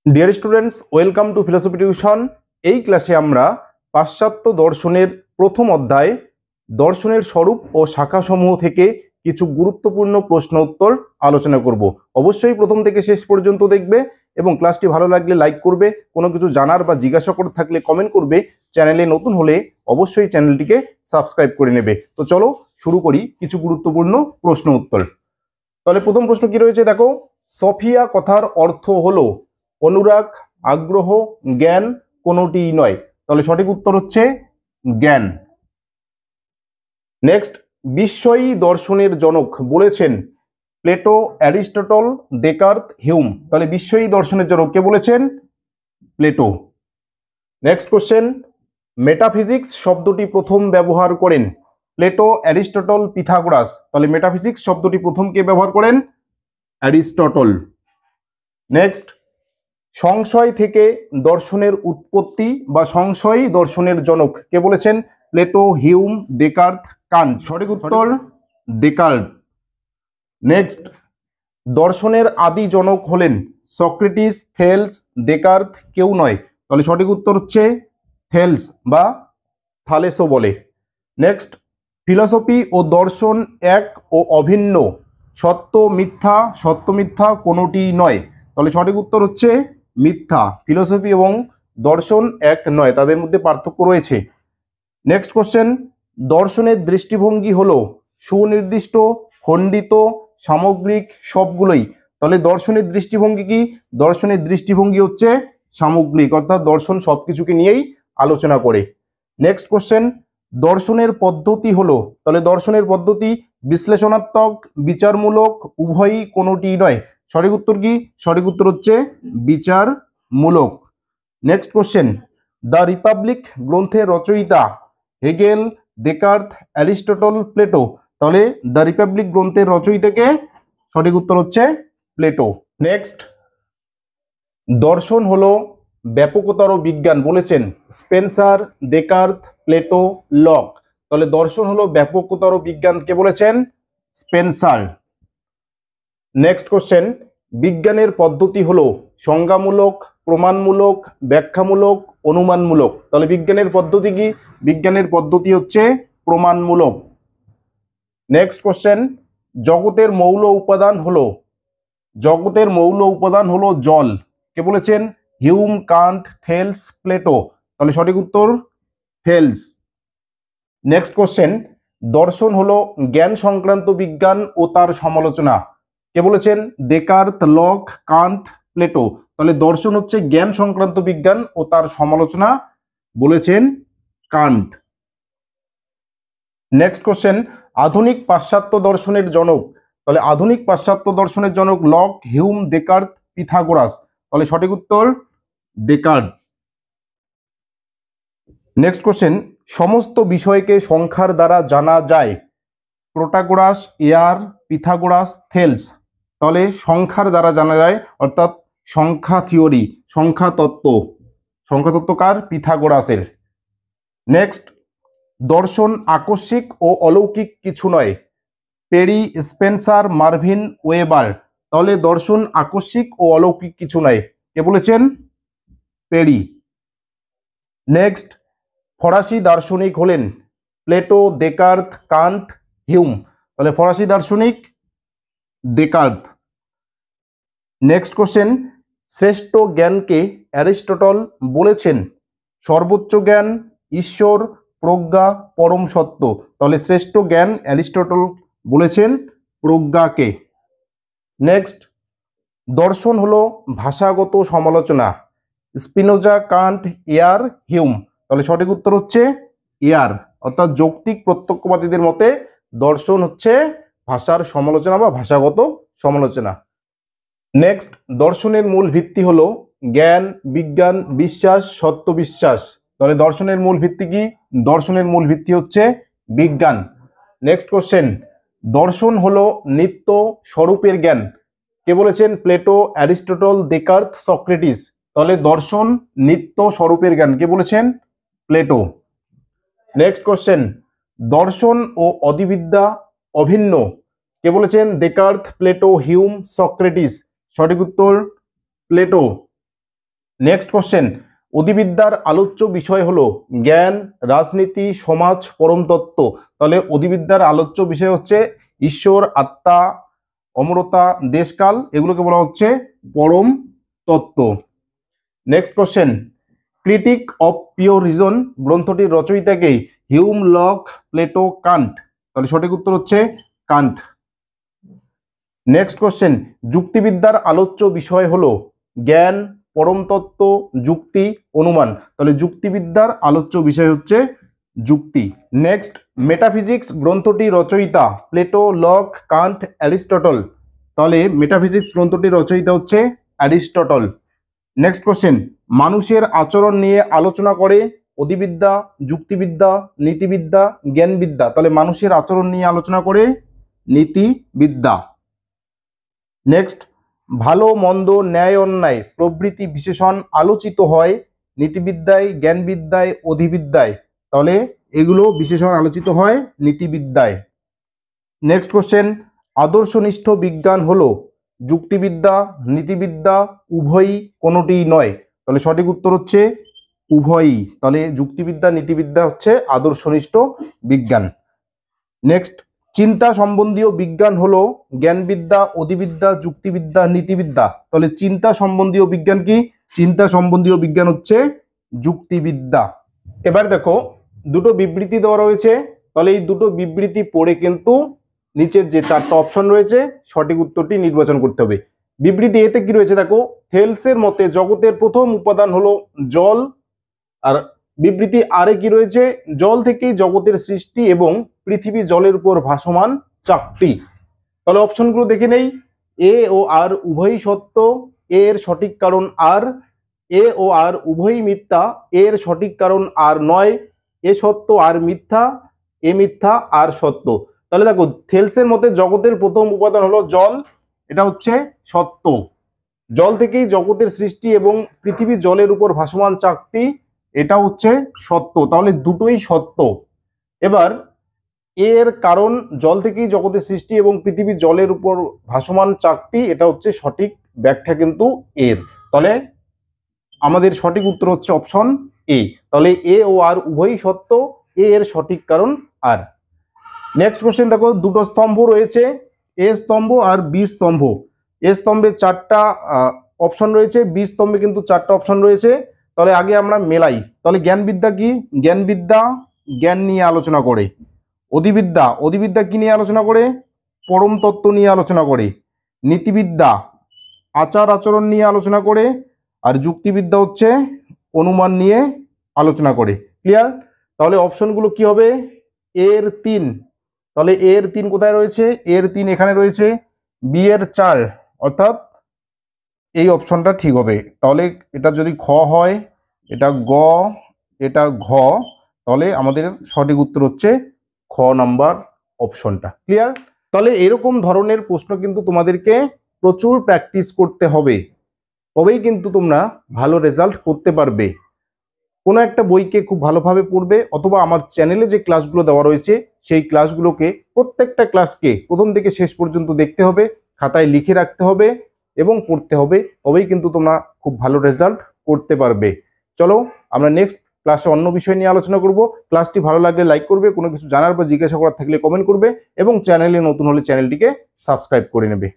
Dear students, welcome to philosophy tuition. এই ক্লাসে আমরা পাশ্চাত্য দর্শনের প্রথম অধ্যায় দর্শনের স্বরূপ ও শাখাসমূহ থেকে কিছু গুরুত্বপূর্ণ প্রশ্ন উত্তর আলোচনা করব। অবশ্যই প্রথম থেকে শেষ পর্যন্ত দেখবে এবং ক্লাসটি ভালো লাগলে লাইক করবে, কোনো কিছু জানার বা জিজ্ঞাসা করার থাকলে কমেন্ট করবে। চ্যানেলে নতুন হলে অবশ্যই চ্যানেলটিকে সাবস্ক্রাইব করে নেবে। তো চলো শুরু করি কিছু গুরুত্বপূর্ণ প্রশ্ন উত্তর। তাহলে প্রথম প্রশ্ন কি রয়েছে দেখো, সফিয়া কথার অর্থ হলো অনুরাগ, আগ্রহ, জ্ঞান, কোনোটি নয়। তাহলে সঠিক উত্তর হচ্ছে জ্ঞান। নেক্সট, বিস্ময়ী দর্শনের জনক বলেছেন প্লেটো, অ্যারিস্টটল, ডেকার্ত, হিউম। তাহলে বিস্ময়ী দর্শনের জনক কে বলেছেন? প্লেটো। নেক্সট কোশ্চেন, মেটাফিজিক্স শব্দটি প্রথম ব্যবহার করেন প্লেটো, অ্যারিস্টটল, পিথাগোরাস। তাহলে মেটাফিজিক্স শব্দটি প্রথম কে ব্যবহার করেন? অ্যারিস্টটল। নেক্সট, সংশয় থেকে দর্শনের উৎপত্তি বা সংশয়ী দর্শনের জনক কে বলেছেন? Plato, Hume, Descartes, Kant. সঠিক উত্তর ডেকার্ত। নেক্সট, দর্শনের আদি জনক হলেন সক্রেটিস, থেলস, ডেকার্ত, কেউ নয়। তাহলে সঠিক উত্তর হচ্ছে থেলস বা থালেসও বলে। নেক্সট, ফিলসফি ও দর্শন এক ও অভিন্ন, সত্য মিথ্যা, সত্য মিথ্যা কোনোটি নয়। তাহলে সঠিক উত্তর হচ্ছে মিথ্যা। ফিলসফি এবং দর্শন এক নয়, তাদের মধ্যে পার্থক্য রয়েছে। নেক্সট কোশ্চেন, দর্শনের দৃষ্টিভঙ্গি হলো সুনির্দিষ্ট, খণ্ডিত, সামগ্রিক, সবগুলোই। তাহলে দর্শনের দৃষ্টিভঙ্গি কি? দর্শনের দৃষ্টিভঙ্গি হচ্ছে সামগ্রিক, অর্থাৎ দর্শন সবকিছুকে নিয়েই আলোচনা করে। নেক্সট কোশ্চেন, দর্শনের পদ্ধতি হলো, তাহলে দর্শনের পদ্ধতি বিশ্লেষণাত্মক, বিচারমূলক, উভয়ই, কোনোটি নয়। সঠিক উত্তর কি? সঠিক উত্তর হচ্ছে বিচারমূলক। নেক্সট কোশ্চেন, দ্য রিপাবলিক গ্রন্থের রচয়িতা হেগেল, ডেকার্ত, অ্যারিস্টটল, প্লেটো। তাহলে দ্য রিপাবলিক গ্রন্থের রচয়িতাকে? সঠিক উত্তর হচ্ছে প্লেটো। নেক্সট, দর্শন হলো ব্যাপকতর বিজ্ঞান বলেছেন স্পেন্সার, ডেকার্ত, প্লেটো, লক। তাহলে দর্শন হলো ব্যাপকতর বিজ্ঞান কে বলেছেন? স্পেন্সার। নেক্সট কোশ্চেন, বিজ্ঞানের পদ্ধতি হলো সংজ্ঞামূলক, প্রমাণমূলক, ব্যাখ্যামূলক, অনুমানমূলক। তাহলে বিজ্ঞানের পদ্ধতি কি? বিজ্ঞানের পদ্ধতি হচ্ছে প্রমাণমূলক। নেক্সট কোশ্চেন, জগতের মৌল উপাদান হলো, জগতের মৌল উপাদান হলো জল কে বলেছেন? Hume, Kant, Thales, Plato. তাহলে সঠিক উত্তর থেলস। নেক্সট কোশ্চেন, দর্শন হলো জ্ঞান সংক্রান্ত বিজ্ঞান ও তার সমালোচনা কে বলেছেন? Descartes, lock, Kant, Plato. তাহলে দর্শন হচ্ছে জ্ঞান সংক্রান্ত বিজ্ঞান ও তার সমালোচনা বলেছেন কান্ট। নেক্সট কোশ্চেন, আধুনিক পাশ্চাত্য দর্শনের জনক। তাহলে আধুনিক পাশ্চাত্য দর্শনের জনক লক, হিউম, ডেকার্ত, পিথাগোরাস। তাহলে সঠিক উত্তর ডেকার্ত। নেক্সট কোশ্চেন, সমস্ত বিষয়কে সংখ্যার দ্বারা জানা যায় প্রোটাগোরাস, এয়ার, পিথাগোরাস, থেলস। তাহলে সংখ্যার দ্বারা জানা যায়, অর্থাৎ সংখ্যা থিওরি, সংখ্যা তত্ত্ব। সংখ্যা তত্ত্ব কার? পিথাগোরাসের। নেক্সট, দর্শন আকস্মিক ও অলৌকিক কিছু নয় পেরি, স্পেন্সার, মার্ভিন, ওয়েবার। তাহলে দর্শন আকস্মিক ও অলৌকিক কিছু নয় কে বলেছেন? পেরি। নেক্সট, ফরাসি দার্শনিক হলেন প্লেটো, ডেকার্ত, কান্ট, হিউম। তাহলে ফরাসি দার্শনিক ডেকার্ত। নেক্সট কোশ্চেন, শ্রেষ্ঠ জ্ঞানকে অ্যারিস্টটল বলেছেন সর্বোচ্চ জ্ঞান, ঈশ্বর, প্রজ্ঞা, পরম সত্য। তাহলে শ্রেষ্ঠ জ্ঞান অ্যারিস্টটল বলেছেন প্রজ্ঞাকে। নেক্সট, দর্শন হলো ভাষাগত সমালোচনা স্পিনোজা, কান্ট, এয়ার, হিউম। তাহলে সঠিক উত্তর হচ্ছে এয়ার, অর্থাৎ যৌক্তিক প্রত্যক্ষবাদীদের মতে দর্শন হচ্ছে ভাষার সমালোচনা বা ভাষাগত সমালোচনা। নেক্সট, দর্শনের মূল ভিত্তি হলো জ্ঞান, বিজ্ঞান, বিশ্বাস, সত্য বিশ্বাস। তাহলে দর্শনের মূল ভিত্তি কি? দর্শনের মূল ভিত্তি হচ্ছে বিজ্ঞান। নেক্সট কোশ্চেন, দর্শন হলো নিত্য স্বরূপের জ্ঞান কে বলেছেন? Plato, Aristotle, Descartes, Socrates. তাহলে দর্শন নিত্য স্বরূপের জ্ঞান কে বলেছেন? প্লেটো। নেক্সট কোশ্চেন, দর্শন ও অধিবিদ্যা অভিন্ন কে বলেছেন? Descartes, Plato, Hume, Socrates. সঠিক উত্তর প্লেটো। নেক্সট কোশ্চেন, অধিবিদ্যার আলোচ্য বিষয় হলো জ্ঞান, রাজনীতি, সমাজ, পরম তত্ত্ব। তাহলে অধিবিদ্যার আলোচ্য বিষয় হচ্ছে ঈশ্বর, আত্মা, অমরতা, দেশকাল, এগুলোকে বলা হচ্ছে পরম তত্ত্ব। Next question, critique of pure reason গ্রন্থটির রচয়িতাকে? Hume, Locke, Plato, Kant. তাহলে সঠিক উত্তর হচ্ছে কান্ট। নেক্সট কোশ্চেন, যুক্তিবিদ্যার আলোচ্য বিষয় হলো জ্ঞান, পরম তত্ত্ব, যুক্তি, অনুমান। তাহলে যুক্তিবিদ্যার আলোচ্য বিষয় হচ্ছে যুক্তি। নেক্সট, মেটাফিজিক্স গ্রন্থটি রচয়িতা? Plato, Locke, Kant, Aristotle. তাহলে মেটাফিজিক্স গ্রন্থটির রচয়িতা হচ্ছে অ্যারিস্টটল। নেক্সট কোশ্চেন, মানুষের আচরণ নিয়ে আলোচনা করে অধিবিদ্যা, যুক্তিবিদ্যা, নীতিবিদ্যা, জ্ঞানবিদ্যা। তাহলে মানুষের আচরণ নিয়ে আলোচনা করে নীতিবিদ্যা। নেক্সট, ভালো মন্দ, ন্যায় অন্যায় প্রভৃতি বিশেষণ আলোচিত হয় নীতিবিদ্যায়, জ্ঞানবিদ্যায়, অধিবিদ্যায়। তাহলে এগুলো বিশেষণ আলোচিত হয় নীতিবিদ্যায়। নেক্সট কোশ্চেন, আদর্শনিষ্ঠ বিজ্ঞান হলো যুক্তিবিদ্যা, নীতিবিদ্যা, উভয়ই, কোনোটিই নয়। তাহলে সঠিক উত্তর হচ্ছে উভয়ই। তাহলে যুক্তিবিদ্যা, নীতিবিদ্যা হচ্ছে আদর্শনিষ্ঠ বিজ্ঞান। নেক্সট, চিন্তা সম্বন্ধীয় বিজ্ঞান হলো জ্ঞানবিদ্যা, অধিবিদ্যা, যুক্তিবিদ্যা, নীতিবিদ্যা। তাহলে চিন্তা সম্বন্ধীয় বিজ্ঞান কি? চিন্তা সম্বন্ধীয় বিজ্ঞান হচ্ছে যুক্তিবিদ্যা। এবার দেখো, দুটো বিবৃতি দেওয়া রয়েছে। তাহলে এই দুটো বিবৃতি পড়ে কিন্তু নিচের যে চারটা অপশন রয়েছে সঠিক উত্তরটি নির্বাচন করতে হবে। বিবৃতি এতে কি রয়েছে দেখো, থেলসের মতে জগতের প্রথম উপাদান হলো জল। আর বিবৃতি আরে কি রয়েছে, জল থেকেই জগতের সৃষ্টি এবং পৃথিবী জলের উপর ভাসমান চাকতি। তাহলে অপশনগুলো দেখে নেই। এ ও আর উভয়ই সত্য, এর সঠিক কারণ আর। এ ও আর উভয়ই মিথ্যা, এর সঠিক কারণ আর নয়। এ সত্য আর মিথ্যা, এ মিথ্যা আর সত্য। তাহলে দেখো, থেলসের মতে জগতের প্রথম উপাদান হলো জল, এটা হচ্ছে সত্য। জল থেকেই জগতের সৃষ্টি এবং পৃথিবী জলের উপর ভাসমান চাকতি, এটা হচ্ছে সত্য। তাহলে দুটোই সত্য। এবার এর কারণ জল থেকেই জগতের সৃষ্টি এবং পৃথিবী জলের উপর ভাসমান চাকতি, এটা হচ্ছে সঠিক ব্যাখ্যা কিন্তু এর। তাহলে আমাদের সঠিক উত্তর হচ্ছে অপশন এ। তাহলে এ ও আর উভয়ই সত্য, এ এর সঠিক কারণ আর। নেক্সট কোশ্চেন দেখো, দুটো স্তম্ভ রয়েছে, এ স্তম্ভ আর বি স্তম্ভ। এ স্তম্ভে চারটা অপশন রয়েছে, বি স্তম্ভে কিন্তু চারটা অপশন রয়েছে। তাহলে আগে আমরা মেলাই। তাহলে জ্ঞানবিদ্যা কি? জ্ঞানবিদ্যা জ্ঞান নিয়ে আলোচনা করে। অধিবিদ্যা, অধিবিদ্যা কি নিয়ে আলোচনা করে? পরম তত্ত্ব নিয়ে আলোচনা করে। নীতিবিদ্যা আচার আচরণ নিয়ে আলোচনা করে। আর যুক্তিবিদ্যা হচ্ছে অনুমান নিয়ে আলোচনা করে। ক্লিয়ার? তাহলে অপশনগুলো কি হবে? এর 3। তাহলে এর 3 কোথায় রয়েছে? এর 3 এখানে রয়েছে। বি এর 4, অর্থাৎ এই অপশনটা ঠিক হবে। তাহলে এটা যদি খ হয়, এটা গ, এটা ঘ, তাহলে আমাদের সঠিক উত্তর হচ্ছে খ নাম্বার অপশনটা। ক্লিয়ার? তাহলে এরকম ধরনের প্রশ্ন কিন্তু তোমাদেরকে প্রচুর প্র্যাকটিস করতে হবে, তবেই কিন্তু তোমরা ভালো রেজাল্ট করতে পারবে। কোনো একটা বইকে খুব ভালোভাবে পড়বে, অথবা আমার চ্যানেলে যে ক্লাসগুলো দেওয়া রয়েছে সেই ক্লাসগুলোকে, প্রত্যেকটা ক্লাসকে প্রথম থেকে শেষ পর্যন্ত দেখতে হবে, খাতায় লিখে রাখতে হবে এবং পড়তে হবে, তবেই কিন্তু তোমরা খুব ভালো রেজাল্ট করতে পারবে। চলো আমরা নেক্সট ক্লাসে অন্য বিষয় নিয়ে আলোচনা করব। ক্লাসটি ভালো লাগলে লাইক করবে, কোনো কিছু জানার বা জিজ্ঞাসা করার থাকলে কমেন্ট করবে এবং চ্যানেলে নতুন হলে চ্যানেলটিকে সাবস্ক্রাইব করে নেবে।